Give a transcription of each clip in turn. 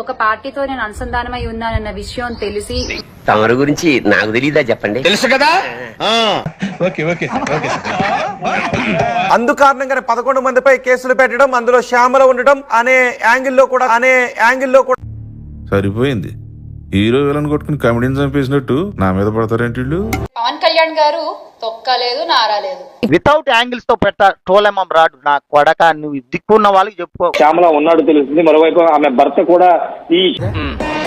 ఒక పార్టీతో నేను అనుసంధానమై ఉన్నానన్న విషయం తెలిసి తమరి గురించి నాకు తెలియదా చెప్పండి. తెలుసు కదా. అందుకారణంగానే 11 మందిపై కేసులు పెట్టడం, అందులో శ్యామల ఉండడం అనే యాంగిల్లో కూడా సరిపోయింది. హీరో విలన్ కొట్టుకుని కమెడీని చంపేసినట్టు నా మీద పడతారేంటి వీళ్ళు? పవన్ కళ్యాణ్ గారు తొక్కలేదు నారాలేదు. వితౌట్ యాంగిల్స్ తో టోలెమం రాడు నా కొడక, నువ్వు దిక్కున్న వాళ్ళకి చెప్పుకో. శ్యామల ఉన్నాడు తెలుస్తుంది. మరోవైపు ఆమె భర్త కూడా ఈ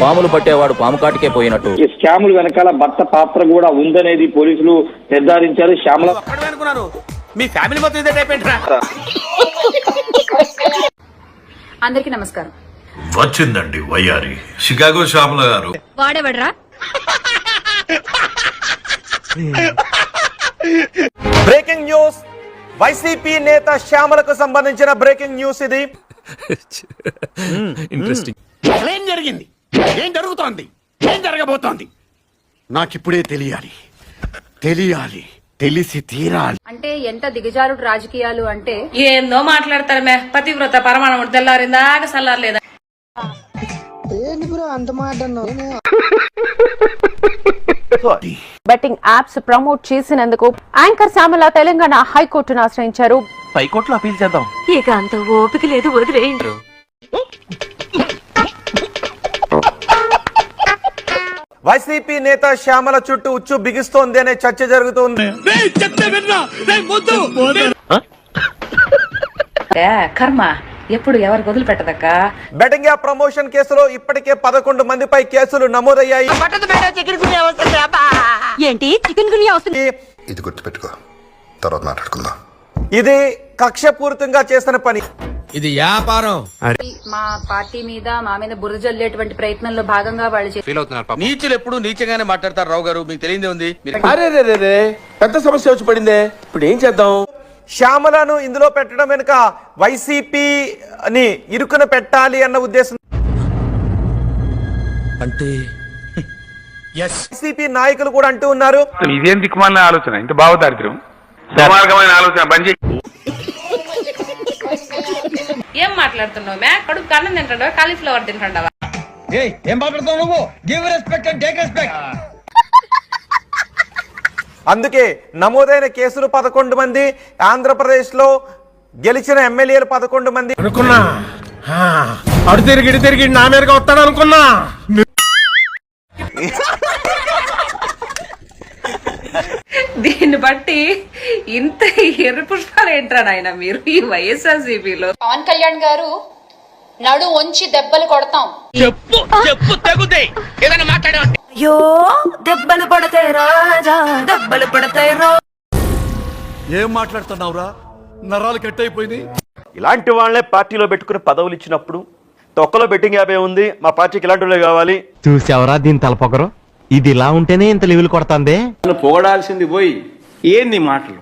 పాములు పట్టేవాడు పాము కాటికే పోయినట్టు ఈ స్కాములు వెనకాల భర్త పాత్ర కూడా ఉందనేది పోలీసులు నిర్ధారించారు. శ్యామల మీ ఫ్యామిలీ మొత్తం ఇదే టైప్ ఏంట్రా? అందరికీ నమస్కారం. వచ్చిందండి వయ్యారి షికాగో శ్యామల గారు. వాడేవడ్రా బ్రేకింగ్ న్యూస్. వైసీపీ నేత శ్యామలకు సంబంధించిన బ్రేకింగ్ న్యూస్ ఇది. ఇంట్రెస్టింగ్. ఏం జరిగింది? ఏం జరుగుతోంది? ఏం జరగబోతోంది? నాకిప్పుడే తెలియాలి. తెలిసి తీరాలి. అంటే ఎంత దిగజారుడు రాజకీయాలు అంటే ఏందో మాట్లాడతారు మే పతివ్రత పరమాణం తెల్లారిందాక సల్లారలేదా? బెట్టింగ్ యాప్స్ ప్రమోట్ చేసినందుకు యాంకర్ శ్యామల తెలంగాణ హైకోర్టును ఆశ్రయించారు. పైకోట్లో అపీల్ చేద్దాం. ఇక అంత ఓపిక లేదు, వదిలేయండి. వైసీపీ నేత శ్యామల చుట్టూ ఉచ్చు బిగిస్తోంది అనే చర్చ జరుగుతోంది. కర్మ ఎప్పుడు ఎవరు వదిలి పెట్టదక్క. బెట్టింగ్ యాప్ ప్రమోషన్ కేసులో ఇప్పటికే 11 మందిపై కేసులు నమోదయ్యాయి. ఏంటి చికెన్ గునియా వస్తుంది? ఇది గుర్తుపెట్టుకో, తర్వాత మాట్లాడుకుందాం. ఇది కక్షపూరితంగా చేసిన పని. ఇది వ్యాపారం. మా పార్టీ మీద మా మీద బురద జల్లేటువంటి ప్రయత్నంలో భాగంగా వాళ్ళు నీచులు ఎప్పుడు నీచంగానే మాట్లాడతారు. రావు గారు మీకు తెలియదే ఉంది. పెద్ద సమస్య వచ్చి పడిందే, ఇప్పుడు ఏం చేద్దాం? శ్యామలను ఇందులో పెట్టడం వెనుక వైసీపీని ఇరుకున పెట్టాలి అన్న ఉద్దేశం. అంటే వైసీపీ నాయకులు కూడా అంటూ ఉన్నారు, ఇదేం దిక్కుమాలిన ఆలోచన, ఇంత భావదారిద్ర్యం, దుర్మార్గమైన ఆలోచన బంద్ చేయి. ఏం మాట్లాడుతున్నావు మే? కడుపు కన్నం తింటాడవా కాలీఫ్లవర్ తింటాడవా? ఏం మాట్లాడుతున్నావు నువ్వు? Give respect and take respect. అందుకే నమోదైన కేసులు 11 మంది, ఆంధ్రప్రదేశ్ లో గెలిచిన ఎమ్మెల్యేలు 11 మంది. అనుకున్నా అడు తిరిగి నా మీదగా వస్తాడు అనుకున్నా. దీన్ని బట్టి ఇంత ఎర్ర పుష్పాలు ఏంట్రా నాయన మీరు ఈ వైఎస్ఆర్సీపీలో? పవన్ కళ్యాణ్ గారు నడు వంచి దెబ్బలు కొడతాం. చెప్పు తగ్గుతాయి. ఏదైనా మాట్లాడే అయ్యో దెబ్బలు పడతాయి రాజా, దెబ్బలు పడతాయి రా. ఏం మాట్లాడుతున్నావురా? నరాలు కట్ అయిపోయింది. ఇలాంటి వాళ్ళే పార్టీలో పెట్టుకుని పదవులు ఇచ్చినప్పుడు తొక్కలో బెట్టింగ్ యాప్ ఉంది, మా పార్టీకి ఇలాంటి వాళ్ళే కావాలి. చూసావరా దీని తలపొగరు? ఇది ఇలా ఉంటేనే ఇంత లివిల్ కొడతాందే. పొగడాల్సింది పోయి ఏంది మాటలు?